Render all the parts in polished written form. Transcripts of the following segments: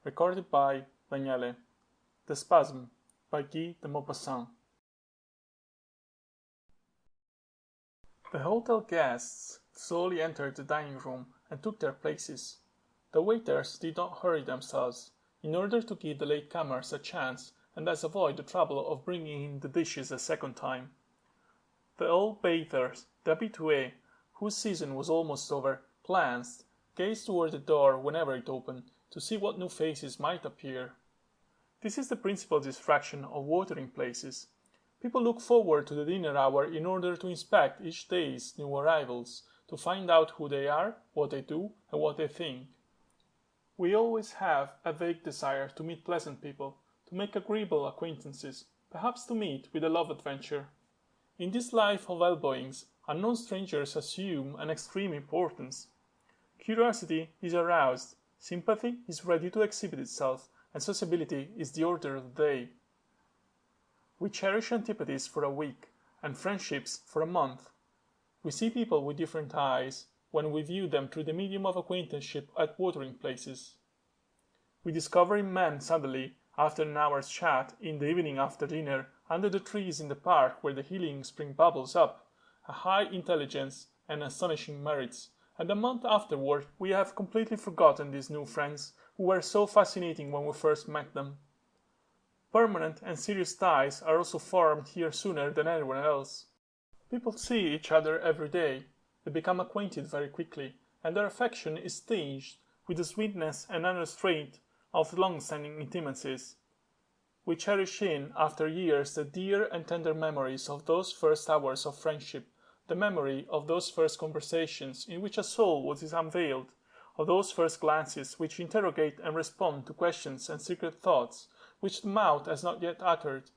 recorded by Daniele. The Spasm by Guy de Maupassant. The hotel guests slowly entered the dining room and took their places. The waiters did not hurry themselves, in order to give the latecomers a chance and thus avoid the trouble of bringing in the dishes a second time. The old bathers, the habitués, whose season was almost over, glanced, gazed toward the door whenever it opened, to see what new faces might appear. This is the principal distraction of watering places. People look forward to the dinner hour in order to inspect each day's new arrivals, to find out who they are, what they do, and what they think. We always have a vague desire to meet pleasant people, to make agreeable acquaintances, perhaps to meet with a love adventure. In this life of elbowings, unknown strangers assume an extreme importance. Curiosity is aroused, sympathy is ready to exhibit itself, and sociability is the order of the day. We cherish antipathies for a week, and friendships for a month. We see people with different eyes when we view them through the medium of acquaintanceship at watering places. We discover in men suddenly, after an hour's chat in the evening after dinner, under the trees in the park where the healing spring bubbles up, a high intelligence and astonishing merits, and a month afterward we have completely forgotten these new friends who were so fascinating when we first met them. Permanent and serious ties are also formed here sooner than anywhere else. People see each other every day, they become acquainted very quickly, and their affection is tinged with the sweetness and unrestraint of long-standing intimacies. We cherish in after years the dear and tender memories of those first hours of friendship, the memory of those first conversations in which a soul was unveiled, of those first glances which interrogate and respond to questions and secret thoughts which the mouth has not yet uttered,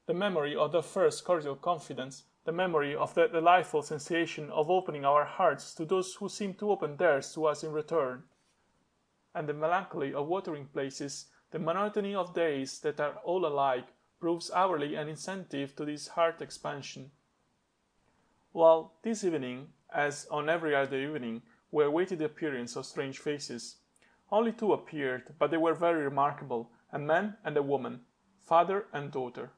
the memory of the first cordial confidence, the memory of the delightful sensation of opening our hearts to those who seem to open theirs to us in return, and the melancholy of watering places, the monotony of days that are all alike, proves hourly an incentive to this heart expansion. Well, this evening, as on every other evening, we awaited the appearance of strange faces. Only two appeared, but they were very remarkable, a man and a woman, father and daughter.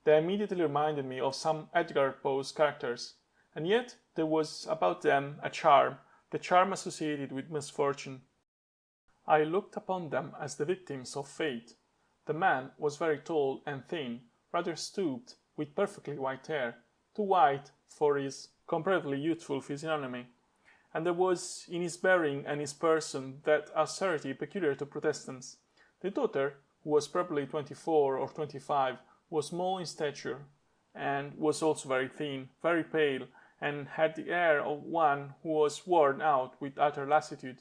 They immediately reminded me of some Edgar Poe's characters, and yet there was about them a charm, the charm associated with misfortune. I looked upon them as the victims of fate. The man was very tall and thin, rather stooped, with perfectly white hair, too white for his comparatively youthful physiognomy, and there was in his bearing and his person that austerity peculiar to Protestants. The daughter, who was probably 24 or 25, was small in stature, and was also very thin, very pale, and had the air of one who was worn out with utter lassitude.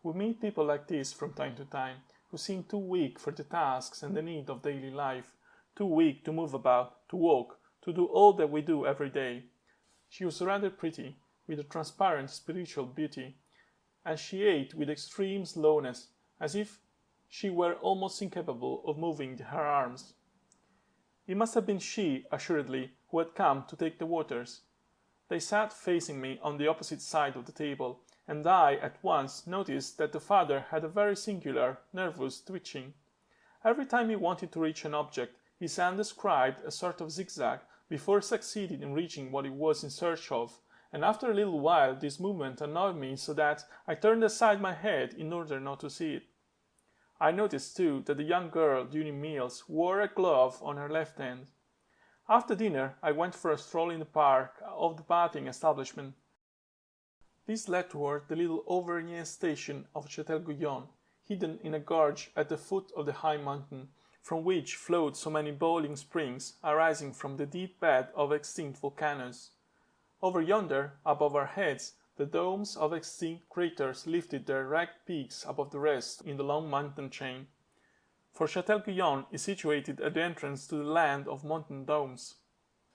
We meet people like this from time to time, who seem too weak for the tasks and the need of daily life, too weak to move about, to walk, to do all that we do every day. She was rather pretty, with a transparent spiritual beauty, and she ate with extreme slowness, as if she were almost incapable of moving her arms. It must have been she, assuredly, who had come to take the waters. They sat facing me on the opposite side of the table, and I at once noticed that the father had a very singular, nervous twitching. Every time he wanted to reach an object, his hand described a sort of zigzag before succeeding in reaching what he was in search of, and after a little while this movement annoyed me so that I turned aside my head in order not to see it. I noticed too that the young girl during meals wore a glove on her left hand. After dinner I went for a stroll in the park of the bathing establishment. This led toward the little Auvergnat station of Châtel-Guyon, hidden in a gorge at the foot of the high mountain, from which flowed so many boiling springs arising from the deep bed of extinct volcanoes. Over yonder, above our heads, the domes of extinct craters lifted their ragged peaks above the rest in the long mountain chain. For Châtel-Guyon is situated at the entrance to the land of mountain domes.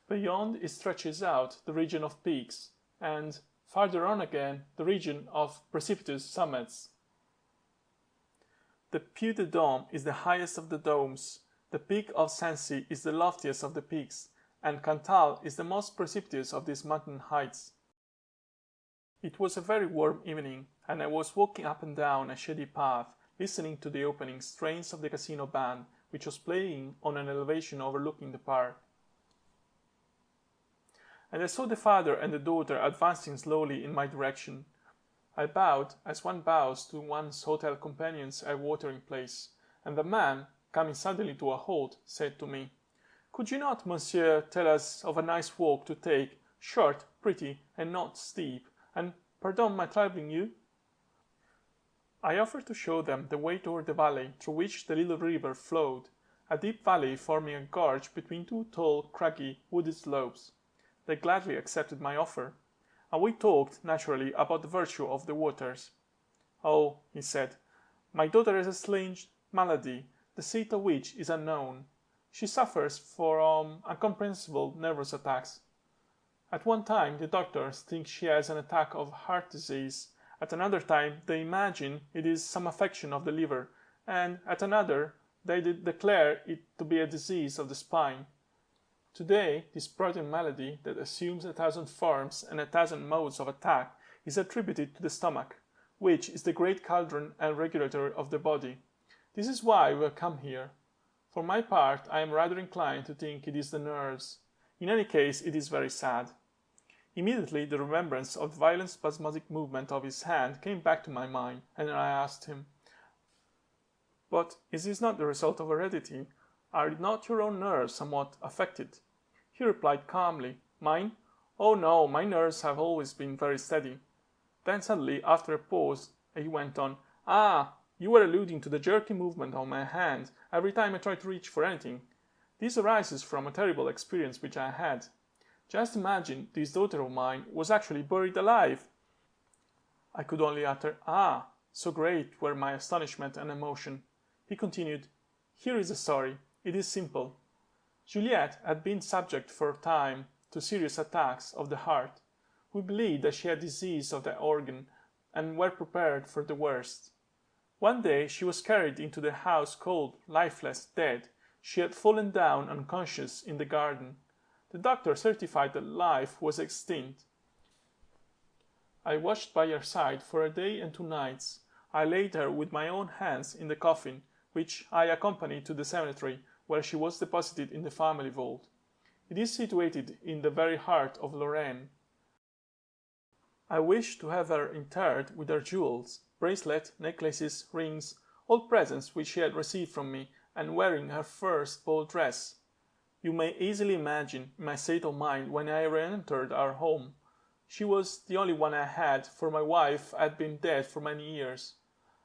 Beyond it stretches out the region of peaks, and, farther on again, the region of precipitous summits. The Puy de Dôme is the highest of the domes, the peak of Sancy is the loftiest of the peaks, and Cantal is the most precipitous of these mountain heights. It was a very warm evening, and I was walking up and down a shady path, listening to the opening strains of the casino band, which was playing on an elevation overlooking the park. And I saw the father and the daughter advancing slowly in my direction. I bowed as one bows to one's hotel companions at a watering place, and the man, coming suddenly to a halt, said to me, "Could you not, monsieur, tell us of a nice walk to take, short, pretty, and not steep, and pardon my troubling you?" I offered to show them the way toward the valley through which the little river flowed, a deep valley forming a gorge between two tall, craggy, wooded slopes. They gladly accepted my offer, and we talked naturally about the virtue of the waters. "Oh," he said, "my daughter has a strange malady, the seat of which is unknown. She suffers from incomprehensible nervous attacks. At one time the doctors think she has an attack of heart disease, at another time they imagine it is some affection of the liver, and at another they declare it to be a disease of the spine. Today, this protean malady, that assumes 1,000 forms and 1,000 modes of attack, is attributed to the stomach, which is the great cauldron and regulator of the body. This is why we have come here. For my part, I am rather inclined to think it is the nerves. In any case, it is very sad." Immediately the remembrance of the violent spasmodic movement of his hand came back to my mind, and I asked him, "But is this not the result of heredity? Are not your own nerves somewhat affected?" He replied calmly, "Mine? Oh no, my nerves have always been very steady." Then suddenly, after a pause, he went on, "Ah, you were alluding to the jerky movement of my hand every time I try to reach for anything. This arises from a terrible experience which I had. Just imagine this daughter of mine was actually buried alive." I could only utter, "Ah," so great were my astonishment and emotion. He continued, "Here is the story. It is simple. Juliette had been subject for a time to serious attacks of the heart. We believed that she had disease of the organ, and were prepared for the worst. One day she was carried into the house cold, lifeless, dead. She had fallen down unconscious in the garden. The doctor certified that life was extinct. I watched by her side for a day and 2 nights. I laid her with my own hands in the coffin, which I accompanied to the cemetery, where she was deposited in the family vault. It is situated in the very heart of Lorraine. I wished to have her interred with her jewels, bracelet, necklaces, rings, all presents which she had received from me, and wearing her first ball dress. You may easily imagine my state of mind when I re-entered our home. She was the only one I had, for my wife had been dead for many years.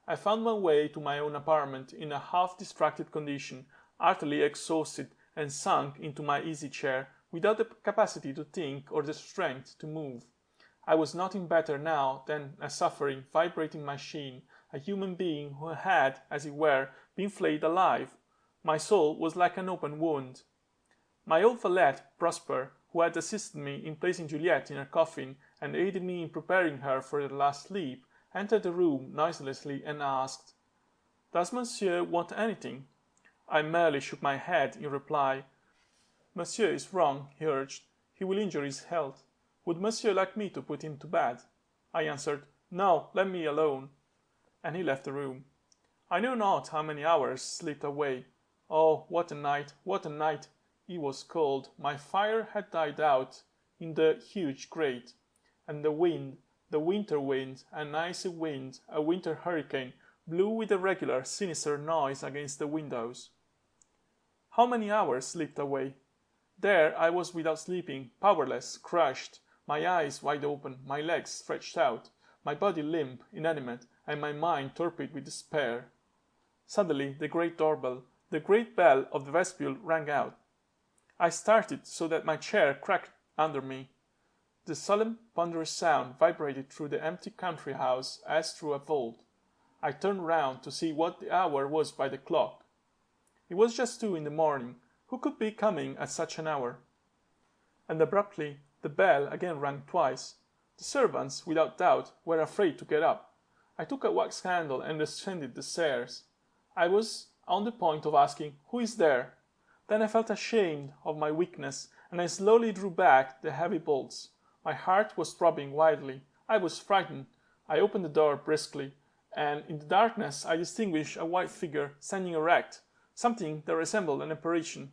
I found my way to my own apartment in a half-distracted condition, utterly exhausted, and sunk into my easy chair, without the capacity to think or the strength to move. I was nothing better now than a suffering, vibrating machine, a human being who had, as it were, been flayed alive. My soul was like an open wound. My old valet, Prosper, who had assisted me in placing Juliette in her coffin, and aided me in preparing her for her last sleep, entered the room noiselessly and asked, "Does monsieur want anything?" I merely shook my head in reply. "Monsieur is wrong," he urged. "He will injure his health. Would monsieur like me to put him to bed?" I answered, "No, let me alone." And he left the room. I know not how many hours slipped away. Oh, what a night, what a night! It was cold. My fire had died out in the huge grate, and the wind, the winter wind, an icy wind, a winter hurricane, blew with a regular, sinister noise against the windows. How many hours slipped away? There I was without sleeping, powerless, crushed, my eyes wide open, my legs stretched out, my body limp, inanimate, and my mind torpid with despair. Suddenly the great doorbell, the great bell of the vestibule rang out. I started so that my chair cracked under me. The solemn, ponderous sound vibrated through the empty country house as through a vault. I turned round to see what the hour was by the clock. It was just 2 in the morning. Who could be coming at such an hour? And abruptly the bell again rang twice. The servants, without doubt, were afraid to get up. I took a wax candle and descended the stairs. I was on the point of asking, "Who is there?" Then I felt ashamed of my weakness, and I slowly drew back the heavy bolts. My heart was throbbing wildly. I was frightened. I opened the door briskly, and in the darkness I distinguished a white figure standing erect, something that resembled an apparition.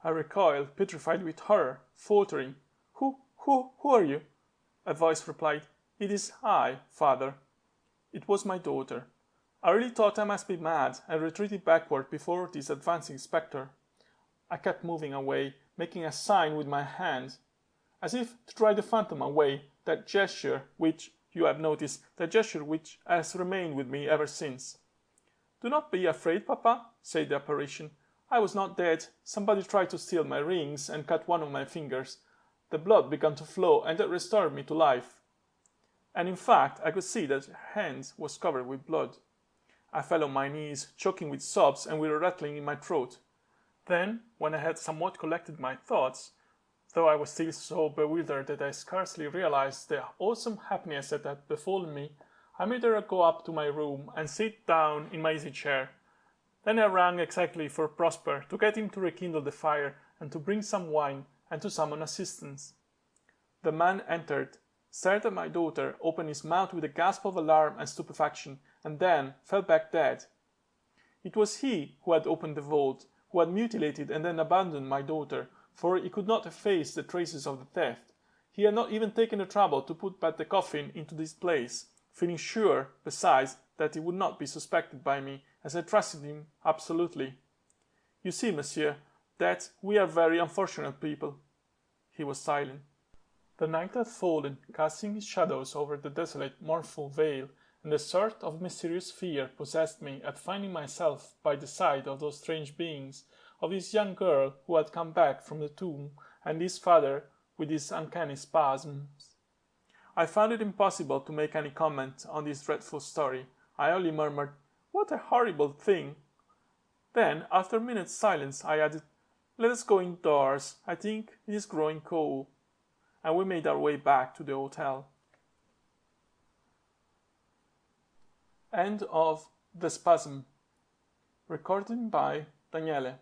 I recoiled, petrified with horror, faltering. Who are you?" A voice replied, "It is I, father." It was my daughter. I really thought I must be mad, and retreated backward before this advancing spectre. I kept moving away, making a sign with my hand, as if to drive the phantom away, that gesture which, you have noticed, that gesture which has remained with me ever since. "Do not be afraid, papa," said the apparition. "I was not dead. Somebody tried to steal my rings and cut one of my fingers. The blood began to flow, and that restored me to life." And in fact, I could see that her hand was covered with blood. I fell on my knees, choking with sobs and with a rattling in my throat. Then, when I had somewhat collected my thoughts, though I was still so bewildered that I scarcely realized the awesome happiness that had befallen me, I made her go up to my room and sit down in my easy chair. Then I rang exactly for Prosper to get him to rekindle the fire and to bring some wine and to summon assistance. The man entered, stared at my daughter, opened his mouth with a gasp of alarm and stupefaction, and then fell back dead. It was he who had opened the vault, who had mutilated and then abandoned my daughter, for he could not efface the traces of the theft. He had not even taken the trouble to put back the coffin into this place, feeling sure, besides, that he would not be suspected by me, as I trusted him absolutely. You see, monsieur, that we are very unfortunate people." He was silent. The night had fallen, casting its shadows over the desolate, mournful vale, and a sort of mysterious fear possessed me at finding myself by the side of those strange beings, of this young girl who had come back from the tomb, and this father with his uncanny spasms. I found it impossible to make any comment on this dreadful story. I only murmured, "What a horrible thing!" Then, after a minute's silence, I added, "Let us go indoors. I think it is growing cold." And we made our way back to the hotel. End of The Spasm. Recorded by Daniele.